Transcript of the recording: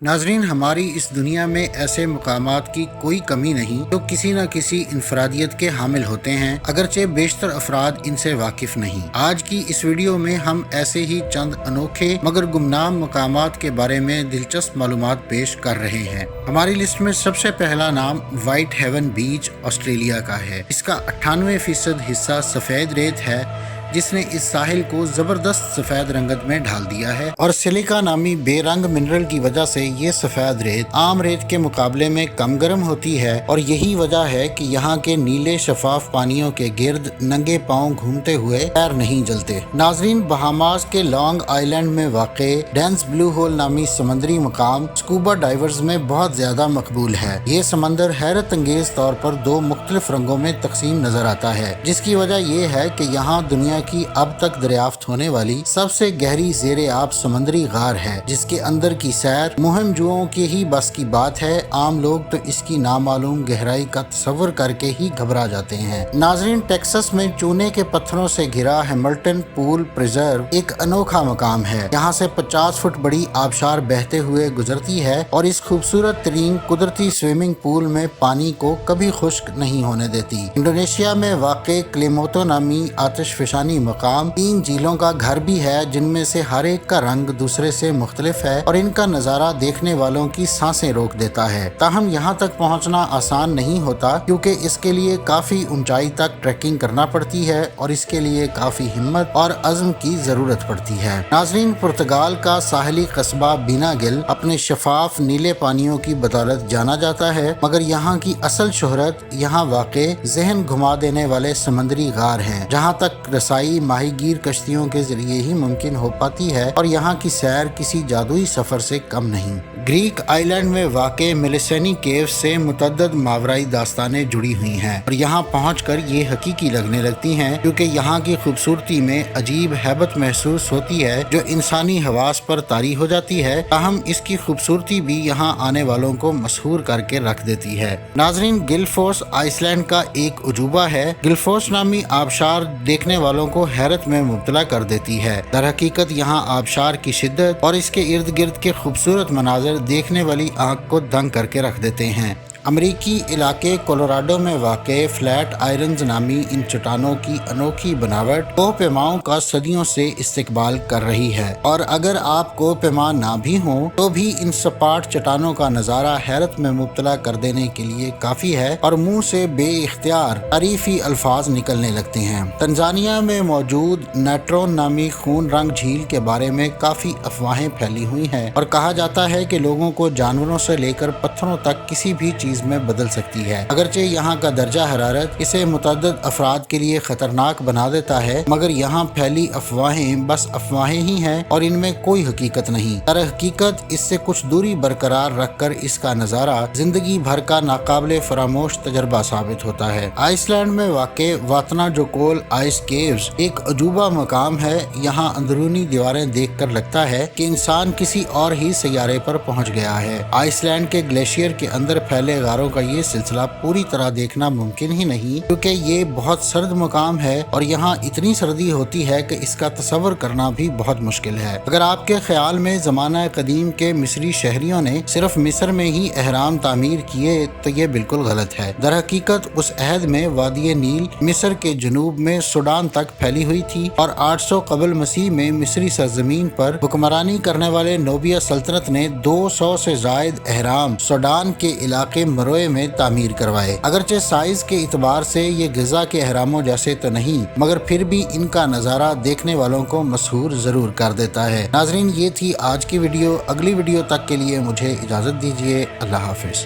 नाजरीन, हमारी इस दुनिया में ऐसे मकामात की कोई कमी नहीं जो किसी न किसी इंफरादियत के हामिल होते हैं, अगरचे बेशतर अफराद इनसे वाकिफ नहीं। आज की इस वीडियो में हम ऐसे ही चंद अनोखे मगर गुमनाम मकामात के बारे में दिलचस्प मालूमात पेश कर रहे हैं। हमारी लिस्ट में सबसे पहला नाम व्हाइट हेवन बीच ऑस्ट्रेलिया का है। इसका 98% हिस्सा सफेद रेत है जिसने इस साहिल को जबरदस्त सफेद रंगत में ढाल दिया है और सिलिका नामी बेरंग मिनरल की वजह से ये सफेद रेत आम रेत के मुकाबले में कम गर्म होती है और यही वजह है कि यहाँ के नीले शफाफ पानियों के गिर्द नंगे पांव घूमते हुए पैर नहीं जलते। नाजरीन, बहामास के लॉन्ग आइलैंड में वाक़े डेंस ब्लू होल नामी समंदरी मकाम स्कूबा डाइवर्स में बहुत ज्यादा मकबूल है। ये समंदर हैरत अंगेज तौर पर दो मुख्तलिफ रंगों में तकसीम नजर आता है, जिसकी वजह ये है कि यहाँ दुनिया की अब तक दरियाफ्त होने वाली सबसे गहरी ज़ेरे आब समंदरी गार है, जिसके अंदर की सैर मुहिम जुओं के ही बस की बात है। आम लोग तो इसकी नामालूम गहराई का तस्वर करके ही घबरा जाते हैं। नाजरीन, टेक्सास में चूने के पत्थरों से घिरा हैमिल्टन पूल प्रिजर्व एक अनोखा मकाम है। यहाँ से 50 फुट बड़ी आबशार बहते हुए गुजरती है और इस खूबसूरत तरीन कुदरती स्विमिंग पूल में पानी को कभी खुश्क नहीं होने देती। इंडोनेशिया में वाक़े क्लेमोतो नामी आतिशफशानी मकाम 3 झीलों का घर भी है, जिनमें से हर एक का रंग दूसरे से मुख्तलिफ है और इनका नज़ारा देखने वालों की सांसें रोक देता है। ताहम यहाँ तक पहुँचना आसान नहीं होता, क्योंकि इसके लिए काफ़ी ऊंचाई तक ट्रैकिंग करना पड़ती है और इसके लिए काफ़ी हिम्मत और अज़्म की ज़रूरत पड़ती है। नाज़रीन, पुर्तगाल का साहली कस्बा बीनागिल अपने शफाफ नीले पानियों की बदौलत जाना जाता है, मगर यहाँ की असल शोहरत यहाँ वाक़े जहन घुमा देने वाले समंदरी गार हैं, जहाँ तक रसाई माहीगीर कश्तियों के जरिए ही मुमकिन हो पाती है और यहाँ की सैर किसी जादुई सफर से कम नहीं। ग्रीक आइलैंड में वाक़े मिलिसेनी केव से मुतअद्दिद मावराई दास्तानें जुड़ी हुई हैं और यहाँ पहुँचकर ये हकीकी लगने लगती हैं, क्योंकि यहाँ की खूबसूरती में अजीब हैबत महसूस होती है जो इंसानी हवास पर तारी हो जाती है। ताहम इसकी खूबसूरती भी यहाँ आने वालों को मशहूर करके रख देती है। नाजरीन, गिलफोर्स आइसलैंड का एक उजूबा है। गिलफोर्स नामी आबशार देखने वालों को हैरत में मुब्तला कर देती है। दर हकीकत यहाँ आबशार की शिद्दत और इसके इर्द गिर्द के खूबसूरत मनाजर देखने वाली आंख को दंग करके रख देते हैं। अमरीकी इलाके कोलोराडो में वाक़े फ्लैट आयरन्स नामी इन चट्टानों की अनोखी बनावट कोहपेमाओं का सदियों से इस्तेकबाल कर रही है, और अगर आप कोहपेमा ना भी हों तो भी इन सपाट चट्टानों का नज़ारा हैरत में मुब्तला कर देने के लिए काफ़ी है और मुंह से बेइख्तियार तारीफी अल्फाज निकलने लगते हैं। तंजानिया में मौजूद नेट्रोन नामी खून रंग झील के बारे में काफ़ी अफवाहें फैली हुई हैं और कहा जाता है कि लोगों को जानवरों से लेकर पत्थरों तक किसी भी चीज में बदल सकती है। अगरचे यहाँ का दर्जा हरारत इसे मुतअद्दिद अफराद के लिए खतरनाक बना देता है, मगर यहाँ फैली अफवाहें बस अफवाहें ही हैं और इनमें कोई हकीकत नहीं। दर हकीकत इससे कुछ दूरी बरकरार रखकर इसका नज़ारा जिंदगी भर का नाकाबिले फरामोश तजर्बा साबित होता है। आइसलैंड में वाक़े वातना जोकोल आइस केव्स एक अजूबा मकाम है। यहाँ अंदरूनी दीवारें देखकर लगता है कि इंसान किसी और ही सैयारे पर पहुँच गया है। आइसलैंड के ग्लेशियर के अंदर फैले गारों का ये सिलसिला पूरी तरह देखना मुमकिन ही नहीं, क्योंकि ये बहुत सर्द मकाम है और यहाँ इतनी सर्दी होती है कि इसका तस्वर करना भी बहुत मुश्किल है। अगर आपके ख्याल में ज़माना कदीम के मिस्री शहरियों ने सिर्फ मिस्र में ही एहराम तामीर किए तो ये बिल्कुल गलत है। दर हकीकत उस अहद में वादी नील मिस्र के जनूब में सूडान तक फैली हुई थी और 800 कबल मसीह में मिस्री सरजमीन पर हुक्मरानी करने वाले नोबिया सल्तनत ने 200 से जायद एहराम सूडान के इलाके मरोए में तामीर करवाए। अगरचे साइज के इतबार से ये गिजा के एहरामों जैसे तो नहीं, मगर फिर भी इनका नज़ारा देखने वालों को मशहूर जरूर कर देता है। नाजरीन, ये थी आज की वीडियो। अगली वीडियो तक के लिए मुझे इजाज़त दीजिए। अल्लाह हाफिज।